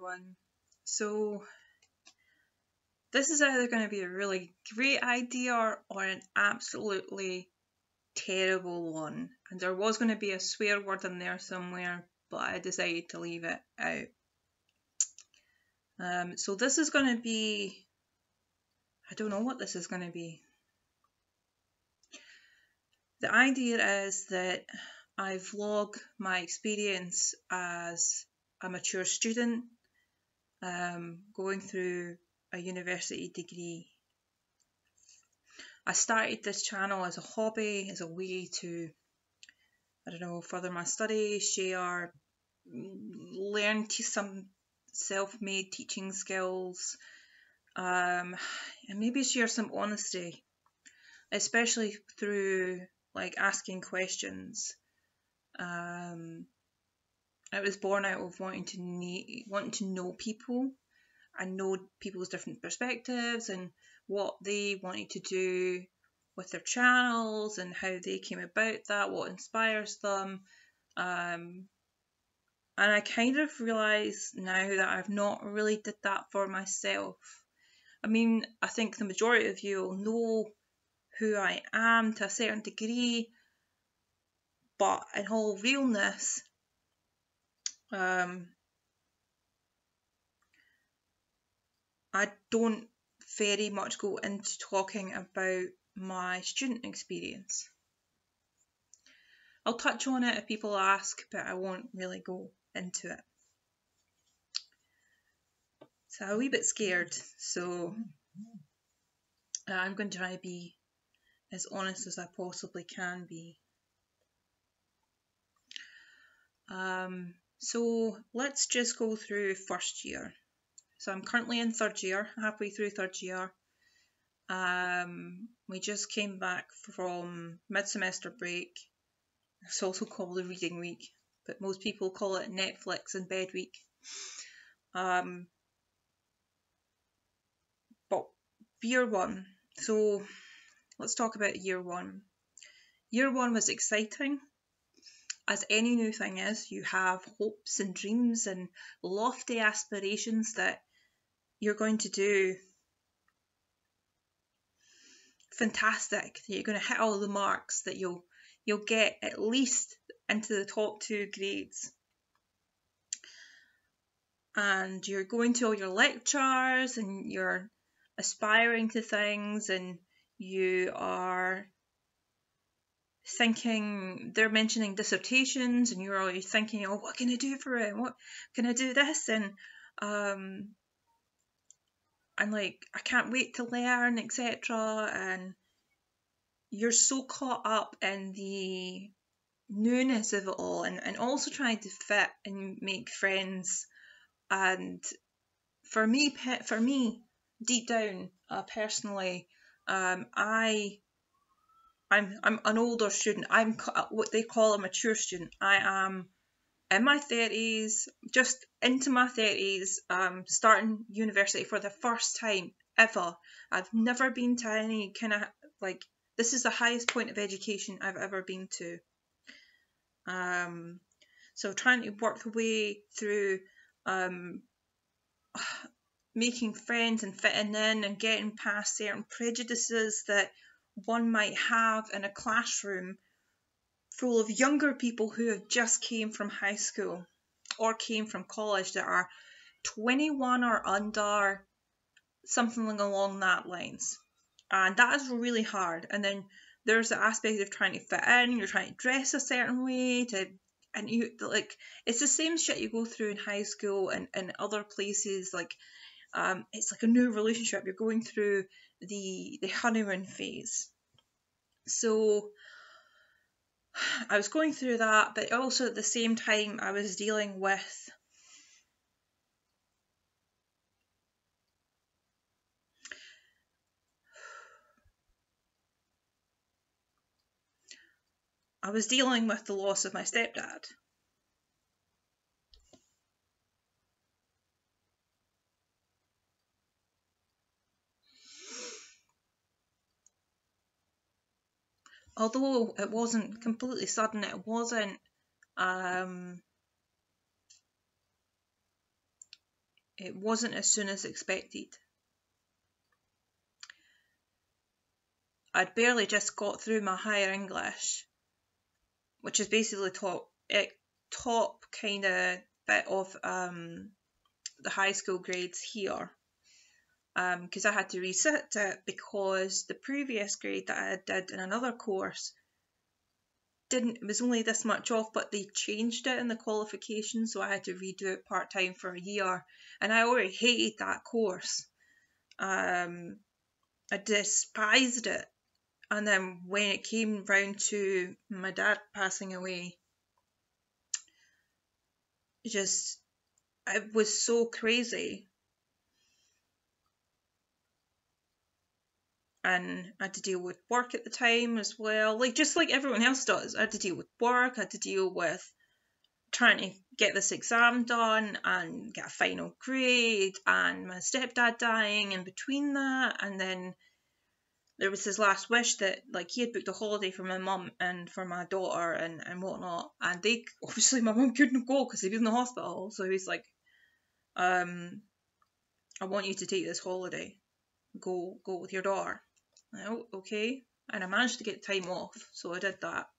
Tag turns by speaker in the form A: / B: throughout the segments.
A: everyone. So this is either going to be a really great idea or an absolutely terrible one. And there was going to be a swear word in there somewhere, but I decided to leave it out. So this is going to be, I don't know what this is going to be. The idea is that I vlog my experience as a mature student going through a university degree. I started this channel as a hobby, as a way to, I don't know, further my studies, share, learn some self-made teaching skills, and maybe share some honesty, especially through like asking questions. I was born out of wanting to know people and know people's different perspectives and what they wanted to do with their channels and how they came about that, what inspires them. And I kind of realise now that I've not really did that for myself. I mean, I think the majority of you will know who I am to a certain degree, but in all realness, I don't very much go into talking about my student experience. I'll touch on it if people ask, but I won't really go into it. So I'm a wee bit scared, so I'm going to try to be as honest as I possibly can be. So let's just go through first year. So I'm currently in third year, halfway through third year. We just came back from mid-semester break. It's also called a reading week, but most people call it Netflix and bed week. But year one. So let's talk about year one. Year one was exciting. As any new thing is, you have hopes and dreams and lofty aspirations that you're going to do fantastic, that you're going to hit all the marks, that you'll get at least into the top 2 grades. And you're going to all your lectures and you're aspiring to things and you are thinking, they're mentioning dissertations and you're always thinking, oh, what can I do for it? What can I do this? And I'm like, I can't wait to learn, etc. And you're so caught up in the newness of it all and also trying to fit and make friends. And for me, deep down, personally, I'm an older student. I'm what they call a mature student. I am in my 30s, just into my 30s, starting university for the first time ever. I've never been to any kind of, like, this is the highest point of education I've ever been to. So trying to work the way through making friends and fitting in and getting past certain prejudices that one might have in a classroom full of younger people who have just came from high school or came from college that are 21 or under, something along that lines. And that is really hard. And then there's the aspect of trying to fit in, you're trying to dress a certain way and you like, it's the same shit you go through in high school and other places. Like, it's like a new relationship. You're going through the honeymoon phase. So I was going through that, but also at the same time I was dealing with the loss of my stepdad. Although it wasn't completely sudden, it wasn't It wasn't as soon as expected. I'd barely just got through my higher English, which is basically top kind of bit of the high school grades here, because I had to resit it because the previous grade that I did in another course it was only this much off, but they changed it in the qualification, so I had to redo it part-time for a year, and I already hated that course. I despised it, and then when it came round to my dad passing away, it was so crazy. And I had to deal with work at the time as well, just like everyone else does. I had to deal with work, I had to deal with trying to get this exam done and get a final grade, and my stepdad dying in between that, and then there was his last wish that he had booked a holiday for my mum and for my daughter and whatnot, and they obviously my mum couldn't go because he was in the hospital, so he's like, I want you to take this holiday, go with your daughter. Oh, okay. And I managed to get time off, so I did that.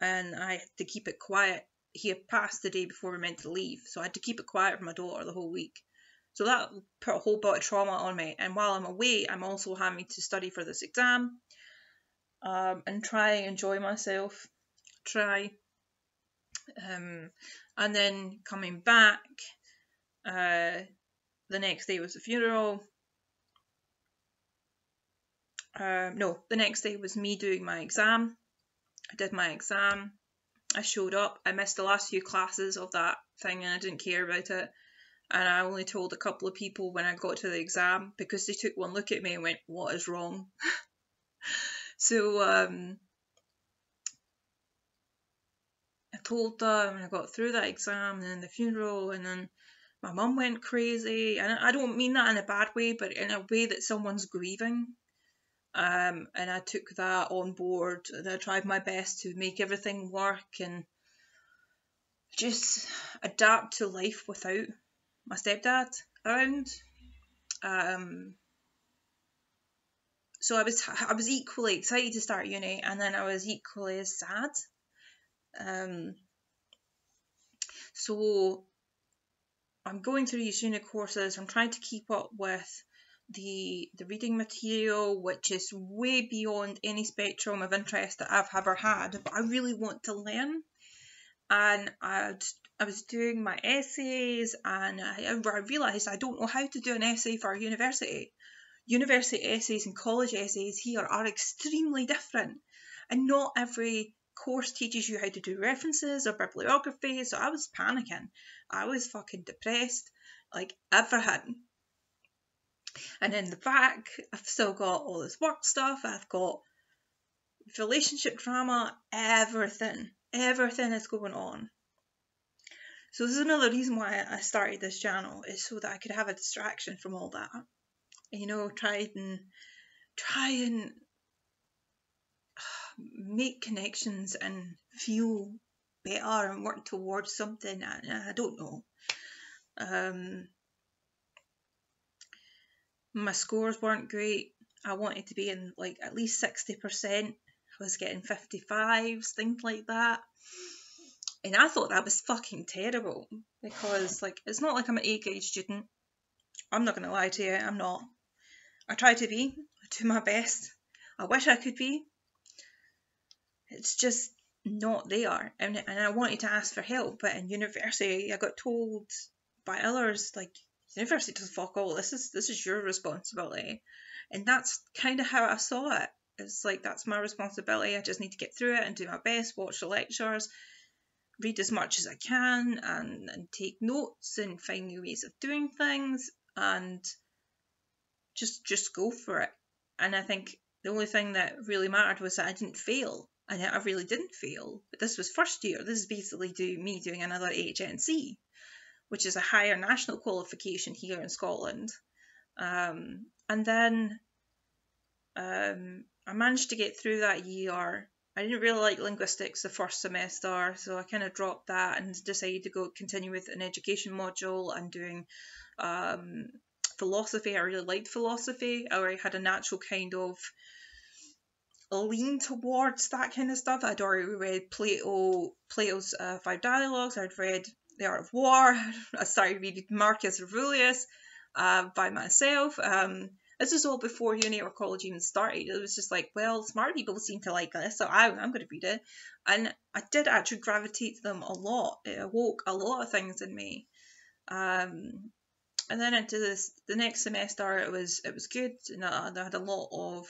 A: And I had to keep it quiet. He had passed the day before we were meant to leave, so I had to keep it quiet for my daughter the whole week. So that put a whole bit of trauma on me. And while I'm away, I'm also having to study for this exam, and try and enjoy myself. And then coming back, the next day was the funeral. No, the next day was me doing my exam. I did my exam. I showed up. I missed the last few classes of that thing and I didn't care about it. And I only told a couple of people when I got to the exam because they took one look at me and went, "What is wrong?" So I told them, and I got through that exam and then the funeral, and then my mum went crazy. And I don't mean that in a bad way, but in a way that someone's grieving. And I took that on board, and I tried my best to make everything work and just adapt to life without my stepdad around. So I was equally excited to start uni, and then I was equally as sad. So I'm going through these uni courses. I'm trying to keep up with the reading material, which is way beyond any spectrum of interest that I've ever had, but I really want to learn. And I was doing my essays, and I realised I don't know how to do an essay for a university. University essays and college essays here are extremely different, and not every course teaches you how to do references or bibliography, so I was panicking. I was fucking depressed, like everything. And in the back, I've still got all this work stuff, I've got relationship drama, everything is going on. So this is another reason why I started this channel, is so that I could have a distraction from all that. Try and make connections and feel better and work towards something. I don't know. My scores weren't great. I wanted to be in at least 60%. I was getting 55s, things like that. And I thought that was fucking terrible, because it's not like I'm an A-grade student. I'm not gonna lie to you, I'm not. I try to be, I do my best. I wish I could be. It's just not there. And I wanted to ask for help, but in university I got told by others, university does fuck all. This is your responsibility. And that's kind of how I saw it. It's that's my responsibility. I just need to get through it and do my best, watch the lectures, read as much as I can, and take notes and find new ways of doing things, and just go for it. And I think the only thing that really mattered was that I didn't fail. And I really didn't fail. But this was first year. This is basically me doing another HNC, which is a higher national qualification here in Scotland. And then I managed to get through that year, I didn't really like linguistics the first semester, so I kind of dropped that and decided to continue with an education module and doing philosophy. I really liked philosophy. I had a natural kind of a lean towards that kind of stuff. I'd already read Plato's Five Dialogues. I'd read The Art of War. I started reading Marcus Aurelius by myself. This is all before uni or college even started. It was just like, well, smart people seem to like this, so I'm going to read it. And I did actually gravitate to them a lot. It awoke a lot of things in me. And then into the next semester, it was good, and I had a lot of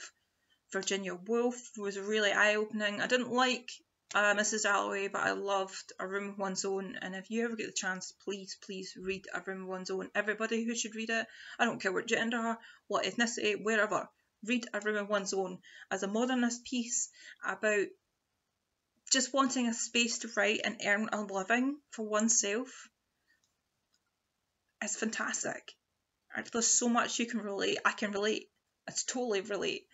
A: Virginia Woolf. Was really eye-opening. I didn't like Mrs. Dalloway, but I loved A Room of One's Own, and if you ever get the chance, please read A Room of One's Own. Everybody who should read it, I don't care what gender, what ethnicity, wherever, read A Room of One's Own as a modernist piece about just wanting a space to write and earn a living for oneself. It's fantastic. There's so much you can relate. I can relate. It's totally relate.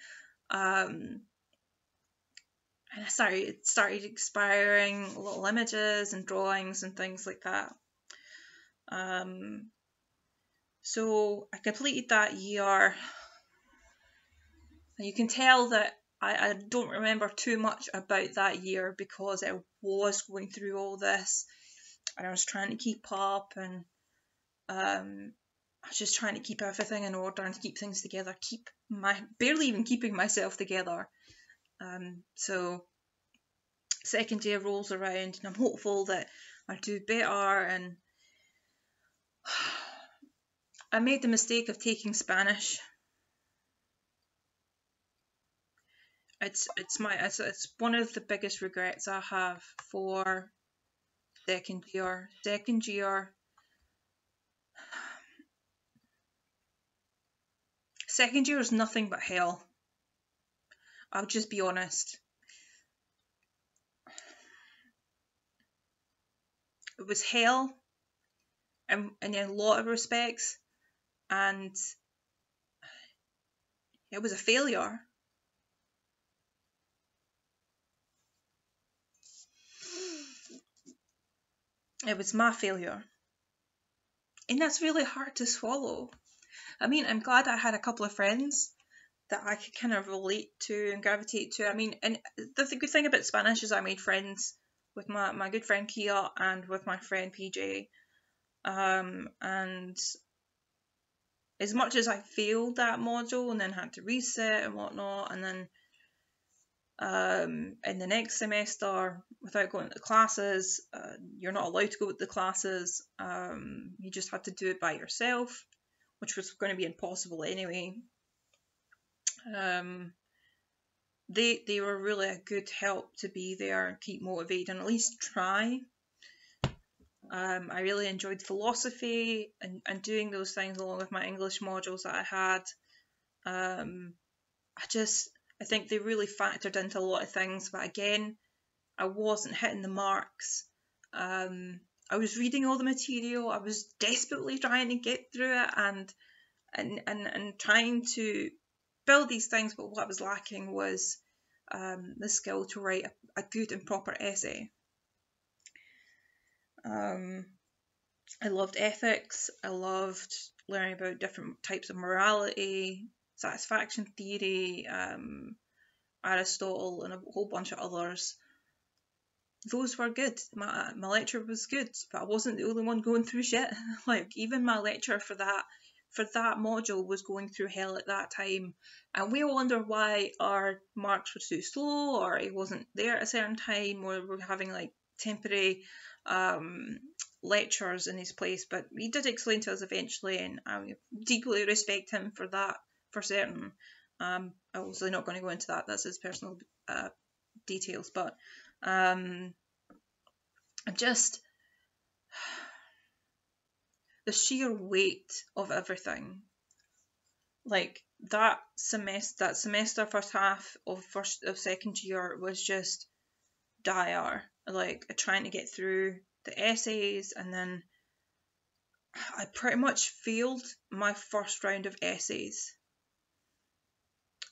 A: And I started inspiring little images and drawings and things like that. So I completed that year. And you can tell that I don't remember too much about that year because I was going through all this and I was trying to keep up, and I was just trying to keep everything in order and keep things together, barely even keeping myself together. So second year rolls around and I'm hopeful that I'll do better, and I made the mistake of taking Spanish. It's one of the biggest regrets I have for second year. Second year is nothing but hell. I'll just be honest. It was hell in a lot of respects, and it was a failure. It was my failure. And that's really hard to swallow. I mean, I'm glad I had a couple of friends that I could kind of relate to and gravitate to. I mean, and the good thing about Spanish is I made friends with my good friend Kia and with my friend PJ. And as much as I failed that module and then had to reset and whatnot, and then in the next semester, without going to the classes, you're not allowed to go to the classes. You just had to do it by yourself, which was going to be impossible anyway. They were really a good help to be there and keep motivated and at least try. I really enjoyed philosophy and doing those things along with my English modules that I had. I think they really factored into a lot of things, but again, I wasn't hitting the marks. I was reading all the material. I was desperately trying to get through it and trying to build these things, but what was lacking was the skill to write a good and proper essay. I loved ethics. I loved learning about different types of morality, satisfaction theory, Aristotle, and a whole bunch of others. Those were good. My lecture was good, but I wasn't the only one going through shit. Like, even my lecturer for that module was going through hell at that time, and we all wonder why our marks were too slow, or he wasn't there at a certain time, or we're having like temporary lectures in his place. But he did explain to us eventually, and I deeply respect him for that, for certain. I'm obviously not going to go into that. That's his personal details, but just the sheer weight of everything. Like that semester, first half of second year was just dire. Like trying to get through the essays, and then I pretty much failed my first round of essays.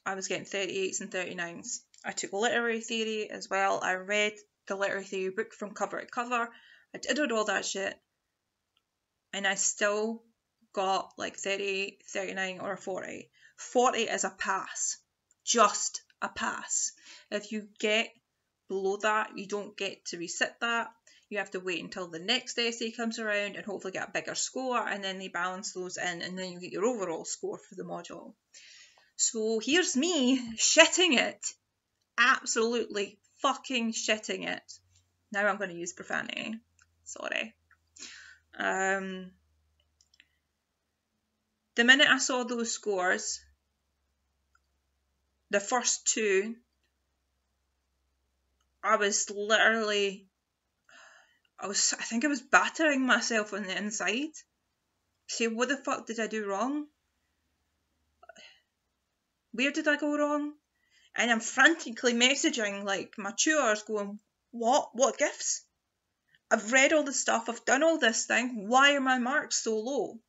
A: I was getting 38s and 39s. I took literary theory as well. I read the literary theory book from cover to cover. I did all that shit. And I still got like 30, 39 or 40. 40 is a pass. Just a pass. If you get below that, you don't get to resit that. You have to wait until the next essay comes around and hopefully get a bigger score, and then they balance those in, and then you get your overall score for the module. So here's me shitting it. Absolutely fucking shitting it. Now I'm going to use profanity. Sorry. The minute I saw those scores, the first two, I think I was battering myself on the inside. Say, what the fuck did I do wrong? Where did I go wrong? And I'm frantically messaging like my tutors going, what gifts? I've read all the stuff, I've done all this thing, why are my marks so low?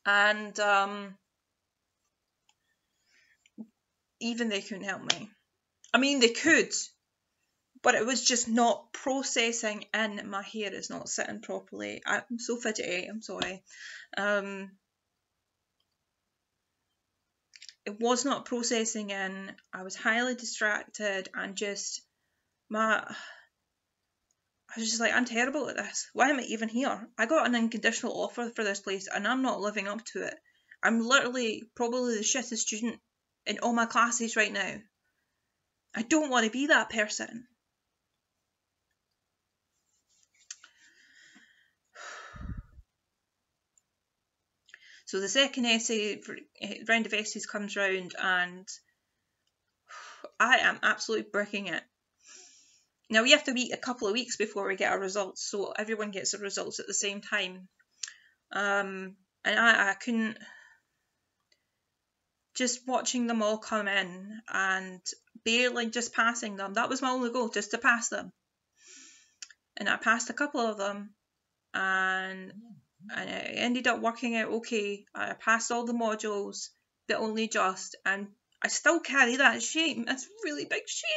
A: And even they couldn't help me. I mean, they could, but it was just not processing in. My hair is not sitting properly. I'm so fidgety, I'm sorry. It was not processing in. I was highly distracted and just I was just like, I'm terrible at this. Why am I even here? I got an unconditional offer for this place and I'm not living up to it. I'm literally probably the shittest student in all my classes right now. I don't want to be that person. So the second essay, round of essays comes round and I am absolutely bricking it. Now we have to wait a couple of weeks before we get our results, so everyone gets the results at the same time. And I couldn't, just watching them all come in and barely just passing them, that was my only goal, just to pass them. And I passed a couple of them, and it ended up working out okay. I passed all the modules, but only just, and I still carry that shame. That's a really big shame.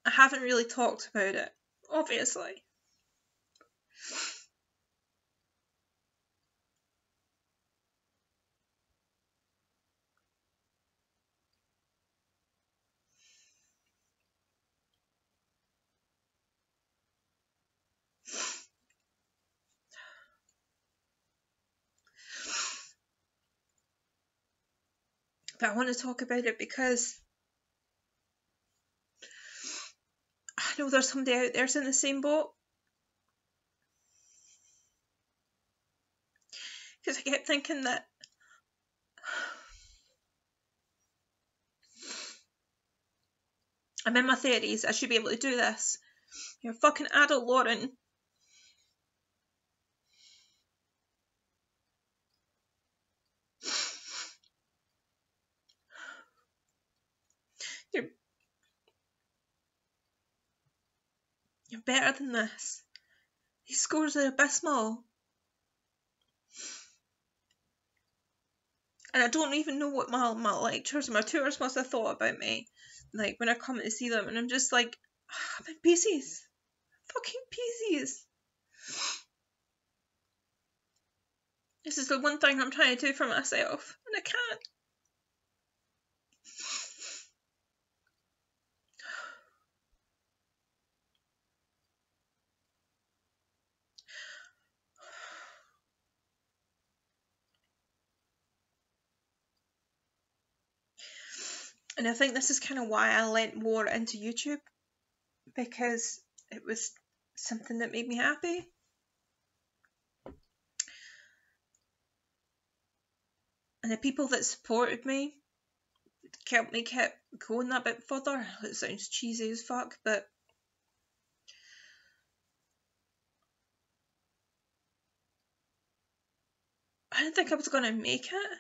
A: I haven't really talked about it, obviously. But I want to talk about it because I know there's somebody out there's in the same boat. Because I kept thinking that I'm in my 30s, I should be able to do this. You're a fucking adult, Lauren. You're better than this. These scores are abysmal. And I don't even know what my lecturers and my tutors must have thought about me. Like, when I come to see them, and I'm just like, I'm in pieces. Fucking pieces. This is the one thing I'm trying to do for myself, and I can't. And I think this is kind of why I went more into YouTube, because it was something that made me happy. And the people that supported me kept me going that bit further. It sounds cheesy as fuck, but I didn't think I was going to make it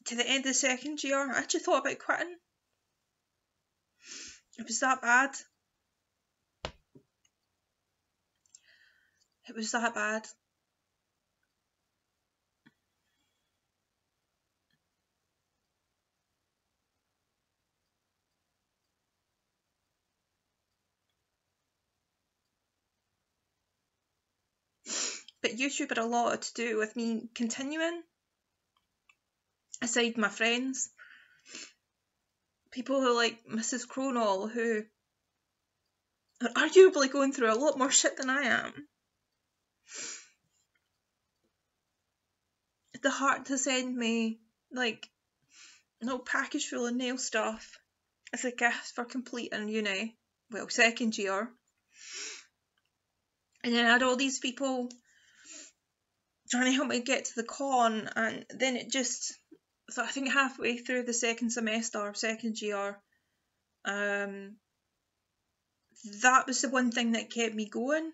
A: to the end of the second year. I actually thought about quitting. It was that bad. It was that bad. But YouTube had a lot to do with me continuing. Aside my friends, people who like Mrs. Cronall, who are arguably going through a lot more shit than I am. The heart to send me like a little package full of nail stuff as a gift for completing uni, well, second year. And then I had all these people trying to help me get to the con, and then it just, so I think halfway through the second semester, second year, that was the one thing that kept me going,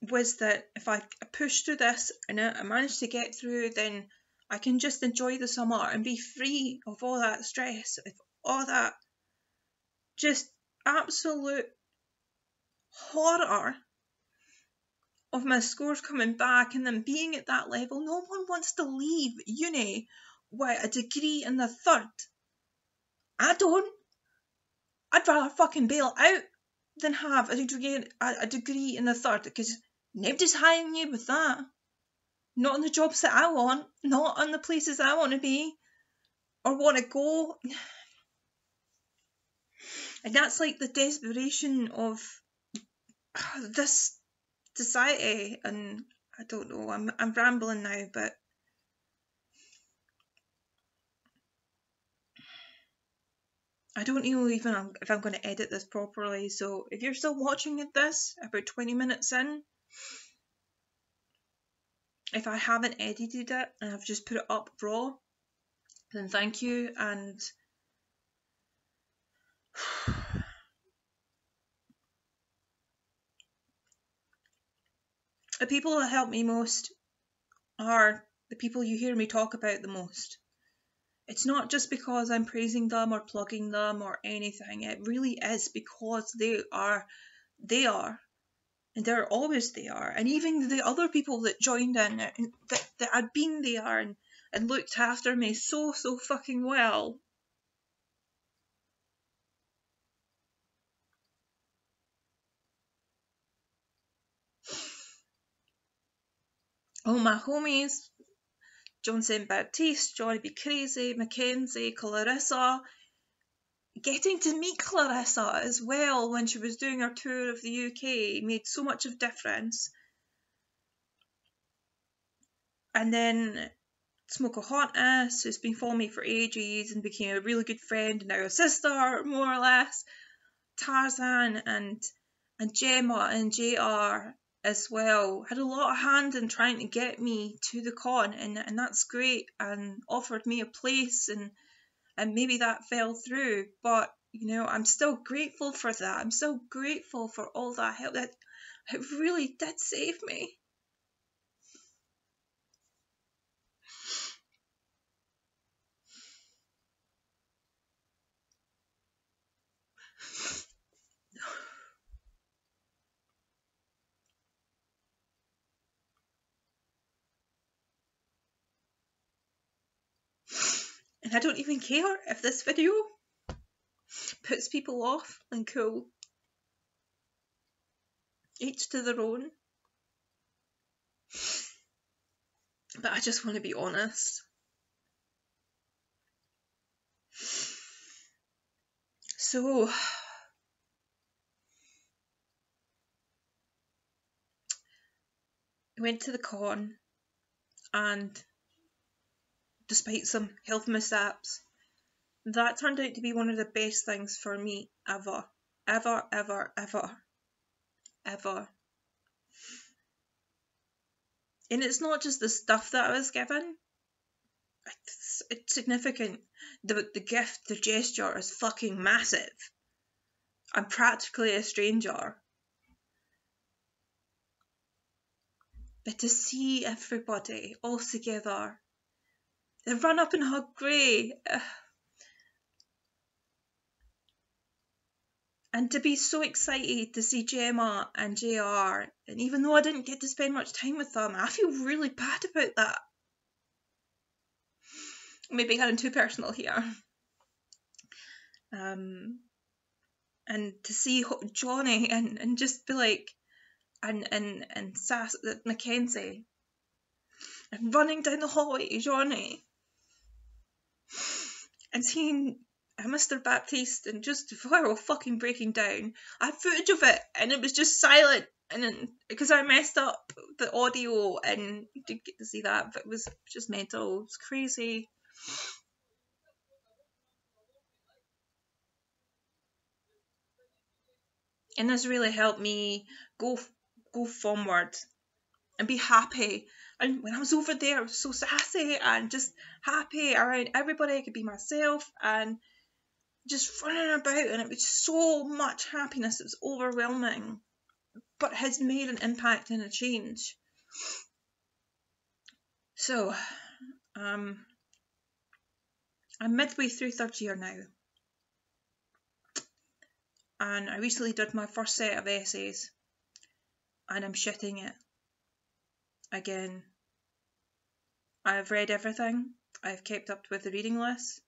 A: was that if I push through this and I manage to get through, then I can just enjoy the summer and be free of all that stress, of all that just absolute horror of my scores coming back and then being at that level. No one wants to leave uni with a degree in the third. I don't. I'd rather fucking bail out than have a degree in the third, because nobody's hiring you with that. Not on the jobs that I want, not on the places I want to be or want to go. And that's like the desperation of this society. And I don't know, I'm rambling now, but I don't know even if I'm going to edit this properly. So if you're still watching this about 20 minutes in, if I haven't edited it and I've just put it up raw, then thank you. And the people that help me most are the people you hear me talk about the most. It's not just because I'm praising them or plugging them or anything. It really is because they are, and they're always there. And even the other people that joined in, that had been there and looked after me so fucking well. All my homies, John St. Baptiste, Johnny Be Crazy, Mackenzie, Clarissa. Getting to meet Clarissa as well when she was doing her tour of the UK made so much of difference. And then Smoke a Hotness, who's been following me for ages and became a really good friend and now a sister, more or less. Tarzan and Gemma and JR as well had a lot of hand in trying to get me to the con, and that's great, and offered me a place, and maybe that fell through, but you know, I'm still grateful for that. I'm still grateful for all that help. That it really did save me. And I don't even care if this video puts people off, and cool. Each to their own. But I just want to be honest. So, I went to the con, and despite some health mishaps, that turned out to be one of the best things for me ever. Ever, ever, ever. Ever. And it's not just the stuff that I was given. It's significant. The gift, the gesture is fucking massive. I'm practically a stranger. But to see everybody all together, they run up and hug Gray. And to be so excited to see Gemma and JR, and even though I didn't get to spend much time with them, I feel really bad about that. Maybe getting too personal here. And to see Johnny and just be like, and Mackenzie, and running down the hallway to Johnny, and seeing Mr. Baptiste and just fucking breaking down. I had footage of it and it was just silent, and then because I messed up the audio and you didn't get to see that, but it was just mental. It was crazy. And this really helped me go forward and be happy. And when I was over there, I was so sassy and just happy around everybody. I could be myself and just running about, and it was so much happiness. It was overwhelming, but it has made an impact and a change. So, I'm midway through third year now, and I recently did my first set of essays, and I'm shitting it again. I've read everything. I've kept up with the reading list,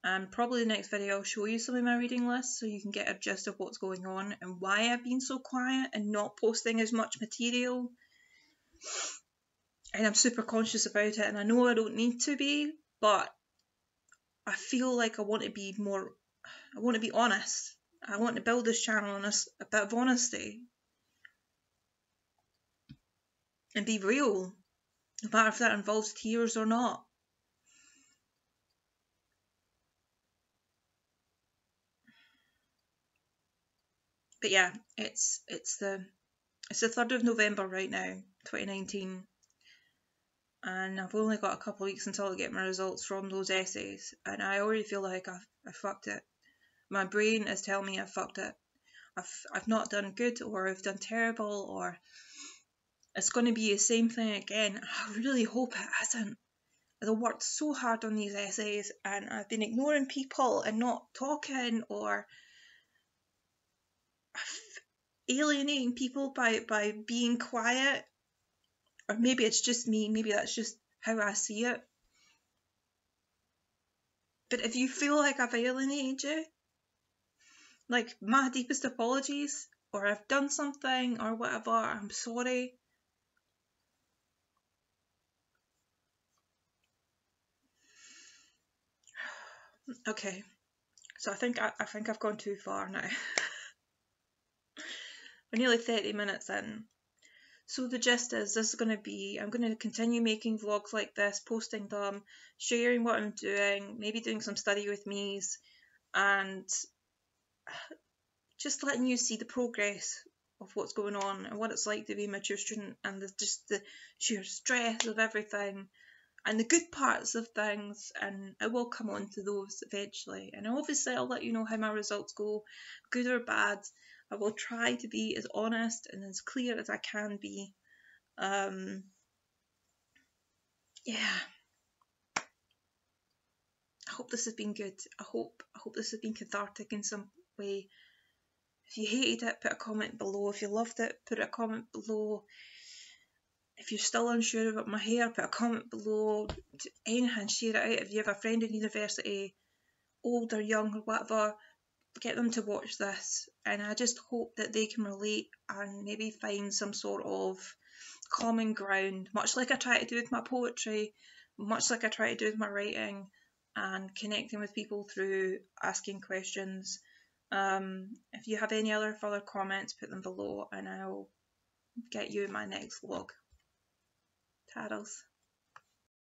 A: and probably the next video I'll show you some of my reading lists so you can get a gist of what's going on and why I've been so quiet and not posting as much material. And I'm super conscious about it, and I know I don't need to be, but I feel like I want to be honest. I want to build this channel on a bit of honesty and be real, no matter if that involves tears or not. But yeah, it's the 3rd of November right now, 2019, and I've only got a couple of weeks until I get my results from those essays, and I already feel like I fucked it. My brain is telling me I fucked it. I've not done good, or I've done terrible, or it's going to be the same thing again. I really hope it isn't. I've worked so hard on these essays, and I've been ignoring people and not talking, or alienating people by being quiet. Or maybe it's just me, maybe that's just how I see it. But if you feel like I've alienated you, like, my deepest apologies, or I've done something or whatever, I'm sorry. Okay, so I think I've gone too far now. We're nearly 30 minutes in. So the gist is, this is going to be, I'm going to continue making vlogs like this, posting them, sharing what I'm doing, maybe doing some study with me's, and just letting you see the progress of what's going on and what it's like to be a mature student, and just the sheer stress of everything and the good parts of things, and I will come on to those eventually. And obviously I'll let you know how my results go, good or bad. I will try to be as honest and as clear as I can be. Yeah, I hope this has been good. I hope this has been cathartic in some way. If you hated it, put a comment below. If you loved it, put a comment below. If you're still unsure about my hair, put a comment below. Anything, share it out. If you have a friend in university, old or young or whatever, get them to watch this. And I just hope that they can relate and maybe find some sort of common ground, much like I try to do with my poetry, much like I try to do with my writing, and connecting with people through asking questions. If you have any other further comments, put them below and I'll get you in my next vlog. Tattles.